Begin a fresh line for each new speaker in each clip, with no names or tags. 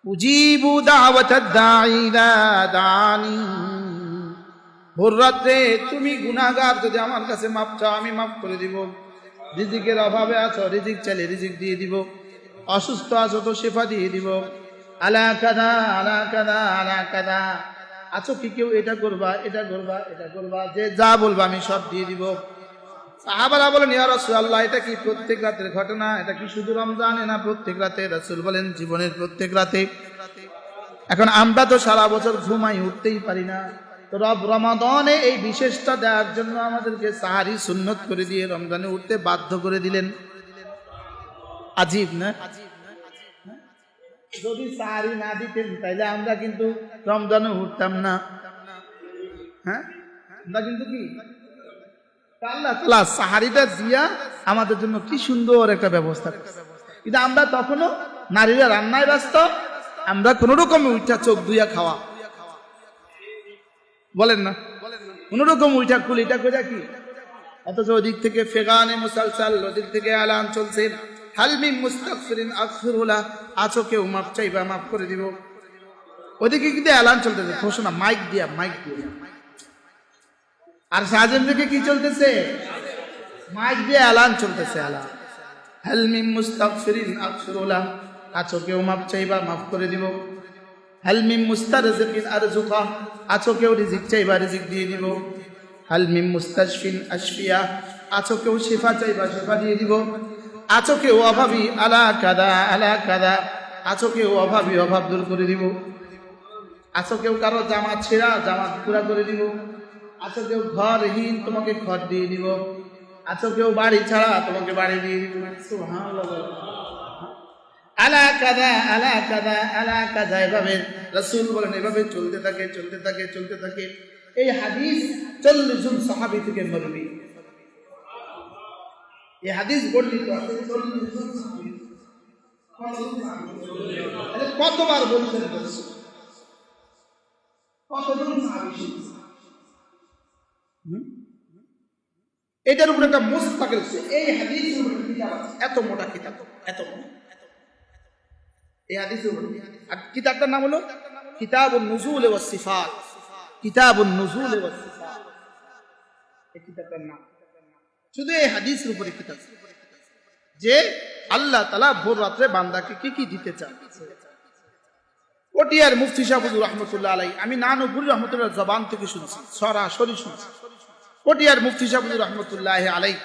উজিবু দাওয়াতাদ দাঈ ইলা দানি। ভোর রাতে তুমি গুনাহগার, যদি আমার কাছে মাপ চাও আমি মাফ করে দিব। রিজিকের অভাবে আছো, রিজিক চাইলে রিজিক দিয়ে দিব। অসুস্থ আছো তো শেফা দিয়ে দিব। আলা কাদা আলা কাদা আলা কাদা, আছো কি কেউ এটা করবা এটা করবা এটা করবা, যে যা বলবা আমি সব দিয়ে দিব। সাহাবারা বলেন, ইয়া রাসূলুল্লাহ, এটা কি প্রত্যেক রাতের ঘটনা? এটা কি শুধু রমজানে না প্রত্যেক রাতে? রাসূল বলেন, জীবনের প্রত্যেক রাতে। এখন আমরা তো সারা বছর ঘুমাই, উঠতেই পারি না। তো রব রমাদানে এই বিশেষটা দেওয়ার জন্য আমাদেরকে সাহারি সুন্নত করে দিয়ে রমজানে উঠতে বাধ্য করে দিলেন। আজীব না? যদি সাহারি না দিতেন তাইলে আমরা কিন্তু রমজানে উঠতাম না। হ্যাঁ, আমরা কিন্তু কি আল্লাহ তাআলা সাহারিটা দিয়া আমাদের জন্য কি সুন্দর একটা ব্যবস্থা করেছে। কিন্তু আমরা তখনও নারীরা রান্নায় ব্যস্ত, আমরা কোন রকমে উঠা চোখ ধুইয়া খাওয়া, বলেন না, কোন রকম উঠা কুলিটা করে কি। অথচ ওদিক থেকে ফেগানে মুসালসাল, ওদিক থেকে আলান চলছে, হালমি মুস্তাগফিরিন আগফিরুলা, আছো কেউ মাফ চাইবা মাফ করে দিব। ওদিকে কিন্তু এলান চলতেছে, ঘোষণা মাইক দিয়া মাইক দিয়া। আর সাজেন থেকে কি চলতেছে? মাইক দিয়ে এলান চলতেছে, এলান হালমি মুস্তাগফিরিন আগফিরুলা, আছো কেউ মাফ চাইবা মাফ করে দিব। হালমি মুস্তারজিকিন আরজুকা, আছো কেউ রিজিক চাইবা রিজিক দিয়ে দিব। হালমি মুস্তাশফিন আশফিয়া, আছো কেউ শিফা চাইবা শিফা দিয়ে দিব। আছো কেউ অভাবী, আলা কাদা আলা কাদা, আছো কেউ অভাবী অভাব দূর করে দিব। আছো কেউ কারো জামাত ছেঁড়া জামাত পুরা করে দিব। আছো কেউ ঘরহীন, তোমাকে ঘর দিয়ে দিব। আছো কেউ বাড়ি ছাড়া, তোমাকে বাড়ি দিয়ে দিব। সুবহানাল্লাহ। আলা কাদা আলা কাদা আলা কাদা, এভাবে রাসূল বলেন, এভাবে চলতে থাকে চলতে থাকে চলতে থাকে। এই হাদিস 40 জন সাহাবী থেকে মরবি। এই হাদিস বর্ণিত আছে 40 জন সাহাবী। কতবার বলছেন রাসূল? কতজন সাহাবী? এটার উপরে একটা মুস্তাকিল এই হাদিসের উপরে কিতাব আছে, এত মোটা কিতাব, এত মোটা এই হাদিসের উপরে। আর কিতাবটার নাম হলো কিতাবুন নুজুল ওয়াস সিফাত। কিতাবুন নুজুল ওয়াস সিফাত, এই কিতাবটার নাম। শুধু এই হাদিসের উপরে কিতাব, যে আল্লাহ তাআলা ভোর রাতে বান্দাকে কি কি দিতে চান। পটিয়ার মুফতি সাহেব হুজুর রাহমাতুল্লাহ আলাইহি, আমি নানুপুরি রহমতুল্লাহ জবান থেকে শুনছি, সরাসরি শুনছি। পটিয়ার মুফতি সাহেব হুজুর রাহমাতুল্লাহ আলাইহি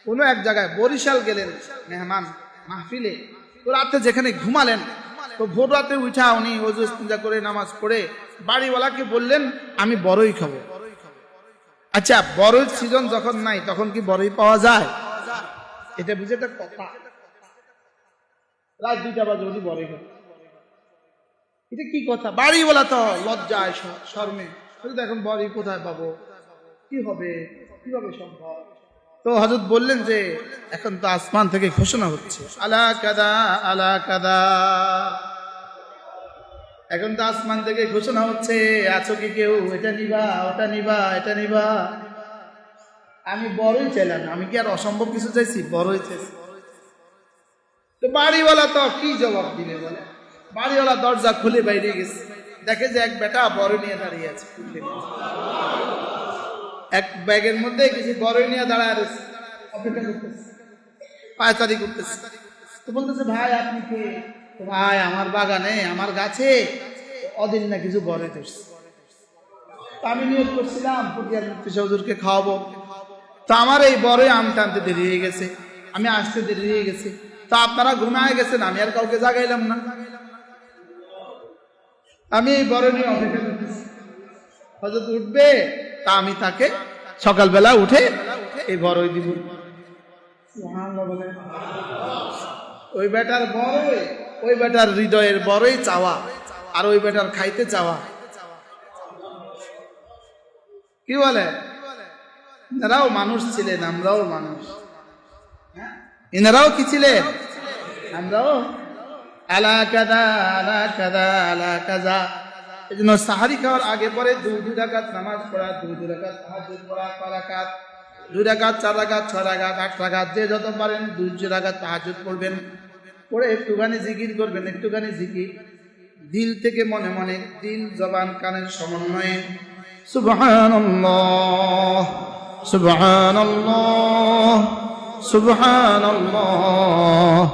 কোন এক জায়গায় বরিশাল গেলেন মেহমান মাহফিলে, তো রাতে যেখানে ঘুমালেন, তো ভোর রাতে উঠা উনি ওযু ইস্তিনজা করে নামাজ পড়ে বাড়িওয়ালাকে বললেন, আমি বড়ই খাবো। আচ্ছা, বড়ই সিজন যখন নাই তখন কি বড়ই পাওয়া যায়? এটা বুঝে একটা কথা। রাত 2টা বাজে উনি বড়ই খাবো, এটা কি কথা? বাড়িওয়ালা তো লজ্জায় শরমে, এখন বড়ই কোথায় পাবো, কি হবে, কিভাবে সম্ভব? তো হযরত বললেন যে এখন তো আসমান থেকে ঘোষণা হচ্ছে, আলা কাদা আলা কাদা, এখন তো আসমান থেকে ঘোষণা হচ্ছে, আছো কি কেউ এটা নিবা ওটা নিবা এটা নিবা। আমি বড়ই চাইলাম, আমি কি আর অসম্ভব কিছু চাইছি? বড়ই চাইছি। তো বাড়িওয়ালা তো কি জবাব দিবে বলে? বাড়িওয়ালা দরজা খুলে বাইরে গেছে, দেখে যে এক বেটা বড় নিয়ে দাঁড়িয়ে আছে, এক ব্যাগের মধ্যে কিছু বড় নিয়ে দাঁড়ায় আছে, অপেক্ষা করতেছে, পায়চারি করতেছে। তো বলতেছে, ভাই আপনি কে? ভাই আমার বাগানে আমার গাছে অদিন না কিছু বড় ধরছে, আমি নিয়োগ করছিলাম পটিয়ার মুফতি সাহেব হুজুরকে খাওয়াবো, তো আমার এই বড়ই আমটা আনতে দেরি হয়ে গেছে, আমি আসতে দেরি হয়ে গেছে, তো আপনারা ঘুমায় গেছেন, আমি আর কাউকে জাগাইলাম না, আমি এই বড় নিয়ে অপেক্ষা করতেছি, হযরত উঠবে তা আমি তাকে সকালবেলা উঠে এই বড়ই দিব। সুবহানাল্লাহ বলে। ওই বেটার বড়ই, ওই বেটার হৃদয়ের বড়ই চাওয়া, আর ওই বেটার খাইতে চাওয়া। কি বলে? এনারাও মানুষ ছিলেন, আমরাও মানুষ। এনারাও কি ছিলেন? আমরাও। আলা কাদা আলা কাদা আলা কাজা। এই জন্য সাহারি খাওয়ার আগে পরে 2 রাকাত নামাজ পড়া, 2 রাকাত তাহাজ্জুদ পড়া, 6 রাকাত, 2 রাকাত 4 রাকাত 6 রাকাত 8 রাকাত, যে যত পারেন 2 রাকাত তাহাজ্জুদ পড়বেন। পরে একটুখানি জিকির করবেন, একটুখানি জিকির দিল থেকে মনে মনে, দিল জবান কানের সমন্বয়ে সুবহানাল্লাহ সুবহানাল্লাহ সুবহানাল্লাহ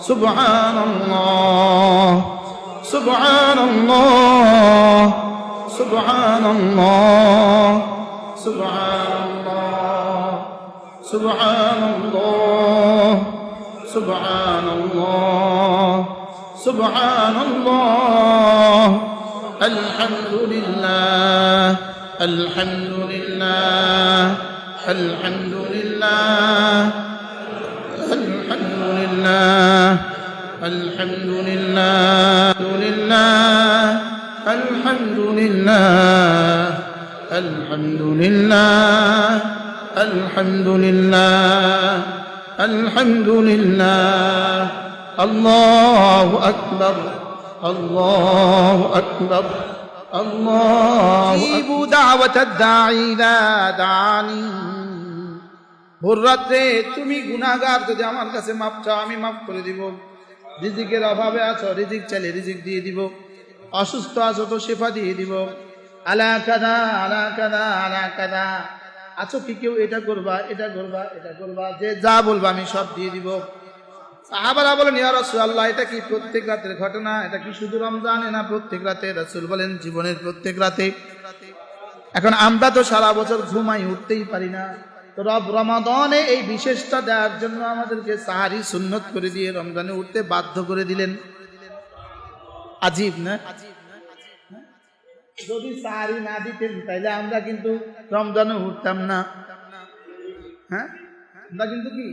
সুবহানাল্লাহ সুবহানাল্লাহ সুবহানাল্লাহ সুবহানাল্লাহ সুবহানাল্লাহ সুবহানাল্লাহ সুবহানাল্লাহ আলহামদুলিল্লাহ আলহামদুলিল্লাহ আলহামদুলিল্লাহ আলহামদুলিল্লাহ আলহামদুলিল্লাহ আলহামদুলিল্লাহ আলহামদুলিল্লাহ আলহামদুলিল্লাহ আলহামদুলিল্লাহ আল্লাহু আকবার আল্লাহু আকবার আল্লাহু দাওয়াতাদ দাঈ ইলা দানি। ভোর রাতে তুমি গুনাহগার, যদি আমার কাছে মাপ চাও আমি মাফ করে দিব। রিজিকের অভাবে আছো, রিজিক চাইলে রিজিক দিয়ে দিব। অসুস্থ আছো তো শিফা দিয়ে দিব। আলা কাদা আলা কাদা আলা কাদা আছো কি কেউ এটা করবা এটা করবা এটা করবা, যে যা বলবা আমি সব দিয়ে দিব। সাহাবারা বলেন ইয়া রাসূলুল্লাহ এটা কি প্রত্যেক রাতের ঘটনা, এটা কি শুধু রমজানে না প্রত্যেক রাতে? রাসূল বলেন জীবনের প্রত্যেক রাতে। এখন আমরা তো সারা বছর ঘুমাই, উঠতেই পারি না, তো রব রমাদানে এই বিশেষটা দেওয়ার জন্য আমাদেরকে সাহারি সুন্নত করে দিয়ে রমজানে উঠতে বাধ্য করে দিলেন। আজীব না? যদি সাহারি না দিতেন তাইলে আমরা কিন্তু রমজানে উঠতাম না। হ্যাঁ, আমরা কিন্তু কি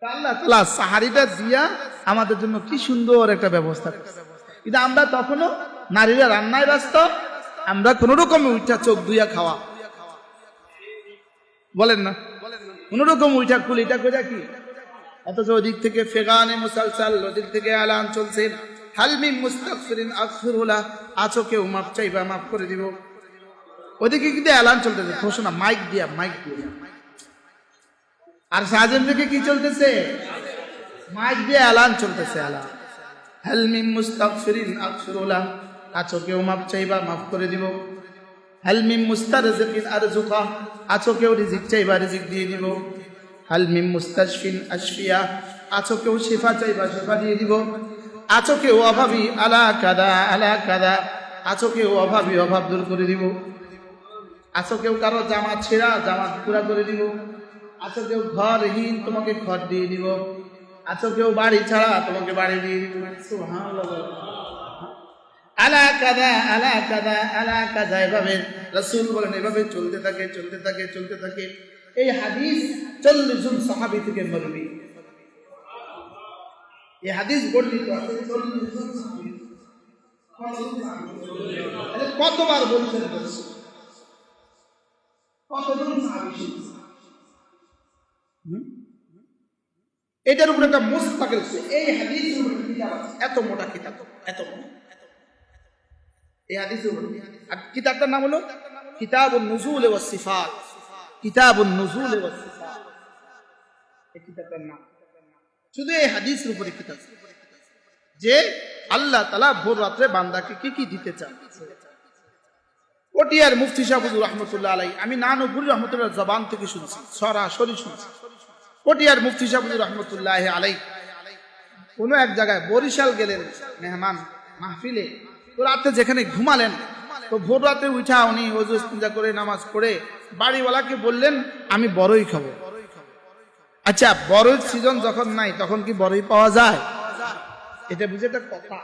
আল্লাহ তাআলা সাহারিটা দিয়া আমাদের জন্য কি সুন্দর একটা ব্যবস্থা করছে। কিন্তু আমরা তখনও নারীরা রান্নায় ব্যস্ত, আমরা কোন রকম উঠা চোখ দুইয়া খাওয়া, বলেন না, কোন রকম উঠা কুলিটা কোজা কি। অথচ ওদিক থেকে ফেগানে মুসালসাল, ওদিক থেকে আলান চলছে হাল মিন মুস্তাগফিরিন আগফিরুলাহ, আছো কেউ মাপ চাইবা মাফ করে দিব। ওদিকে কিন্তু এলান চলতেছে, ঘোষণা মাইক দিয়া মাইক দিয়া। আর সাজেন থেকে কি চলতেছে? মাইক দিয়ে এলান চলতেছে, এলান হাল মিন মুস্তাগফিরিন আগফিরুলাহ, আছো কেউ মাপ চাইবা মাফ করে দিব। হাল মিন মুস্তারজিকিন আরজুকা, আছো কেউ রিজিক চাইবা রিজিক দিয়ে দিব। হাল মিন মুস্তাশফিন আশফিয়া, আছো কেউ শিফা চাইবা শিফা দিয়ে দিব। আছো কেউ অভাবী আলা কাদা আলা কাদা, আছো কেউ অভাবী অভাব দূর করে দিব। আছো কেউ কারো জামা ছেঁড়া জামা পুরা করে দিব। আছো কেউ ঘরহীন, তোমাকে ঘর দিয়ে দিব। আছো কেউ বাড়ি ছাড়া, তোমাকে বাড়ি দিয়ে দিব। সুবহানাল্লাহ। আলা কাদা আলা কাদা আলা কাদা, এভাবে রাসূল বলেন এভাবে চলতে থাকে চলতে থাকে চলতে থাকে। এই হাদিস 40 জন সাহাবী থেকে মরবি। এই হাদিস বর্ণিত আছে 40 জন সাহাবী। কতবার বলছেন রাসূল? কতজন সাহাবী? এটার উপরে একটা মুস্তাকিল এই হাদিসের উপরে কিতাব আছে, এত মোটা কিতাব, এত মোটা এই হাদিসের উপরে। আর কিতাবটার নাম হলো কিতাবুন নুজুল ওয়াস সিফাত। কিতাবুন নুজুল ওয়াস সিফাত এই কিতাবটার নাম। শুধু এই হাদিসের উপরে কিতাব, যে আল্লাহ তাআলা ভোর রাতে বান্দাকে কি কি দিতে চান। পটিয়ার মুফতি সাহেব হুজুর রাহমাতুল্লাহ আলাইহি, আমি নানুপুরি রহমতুল্লাহ জবান থেকে শুনছি, সরাসরি শুনছি। পটিয়ার মুফতি সাহেব হুজুর রাহমাতুল্লাহ আলাইহি কোন এক জায়গায় বরিশাল গেলেন মেহমান মাহফিলে, তো রাতে যেখানে ঘুমালেন, তো ভোর রাতে উঠা উনি ওযু ইস্তিনজা করে নামাজ পড়ে বাড়িওয়ালাকে বললেন আমি বড়ই খাবো। আচ্ছা, বড়ই সিজন যখন নাই তখন কি বড়ই পাওয়া যায়? এটা বুঝে একটা কথা।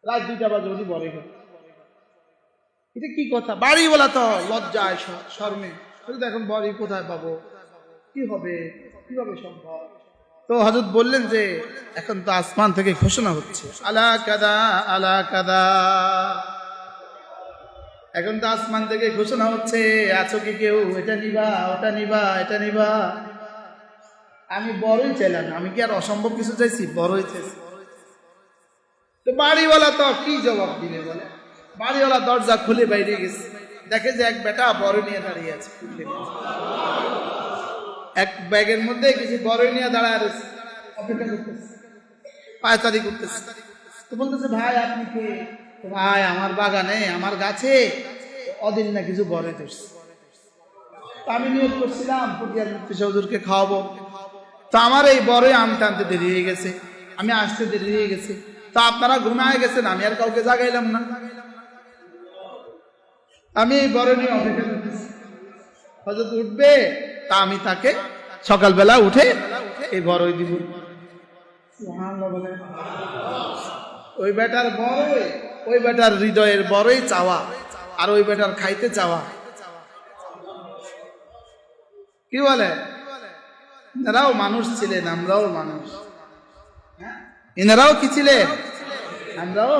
রাত 2টা বাজে উনি বড়ই খাবো, এটা কি কথা? বাড়িওয়ালা তো লজ্জায় শরমে এখন বড়ই কোথায় পাবো, কি হবে, কিভাবে সম্ভব? তো হযরত বললেন যে এখন তো আসমান থেকে ঘোষণা হচ্ছে আলা কাদা আলা কাদা, এখন তো আসমান থেকে ঘোষণা হচ্ছে আছো কি কেউ এটা নিবা ওটা নিবা এটা নিবা। আমি বড়ই চাইলাম, আমি কি আর অসম্ভব কিছু চাইছি? বড়ই চাইছি। তো বাড়িওয়ালা তো কি জবাব দিবে বলে? বাড়িওয়ালা দরজা খুলে বাইরে গেছে, দেখে যে এক বেটা বড় নিয়ে দাঁড়িয়ে আছে, এক ব্যাগের মধ্যে কিছু বড় নিয়ে দাঁড়ায় রয়েছে। অপেক্ষা করতেছে, পায়চারি করতেছে। তো বলতেছে ভাই আপনি কে? ভাই আমার বাগানে আমার গাছে অদিন না কিছু বড়ই ধরছে, আমি নিয়োগ করছিলাম ফকির মুফতি হুজুরকে খাওয়াবো, তো আমার এই বড়ই আমটা আনতে দেরি হয়ে গেছে, আমি আসতে দেরি হয়ে গেছে, তো আপনারা ঘুমায় গেছেন, আমি আর কাউকে জাগাইলাম না, আমি এই বড় নিয়ে অপেক্ষা করতেছি, হযরত উঠবে তা আমি তাকে সকালবেলা উঠে এই বড়ই দিব। সুবহানাল্লাহ বলে। ওই বেটার বড়ই, ওই বেটার হৃদয়ের বড়ই চাওয়া, আর ওই বেটার খাইতে চাওয়া। কি বলে? এনারাও মানুষ ছিলেন, আমরাও মানুষ। এনারাও কি ছিলেন? আমরাও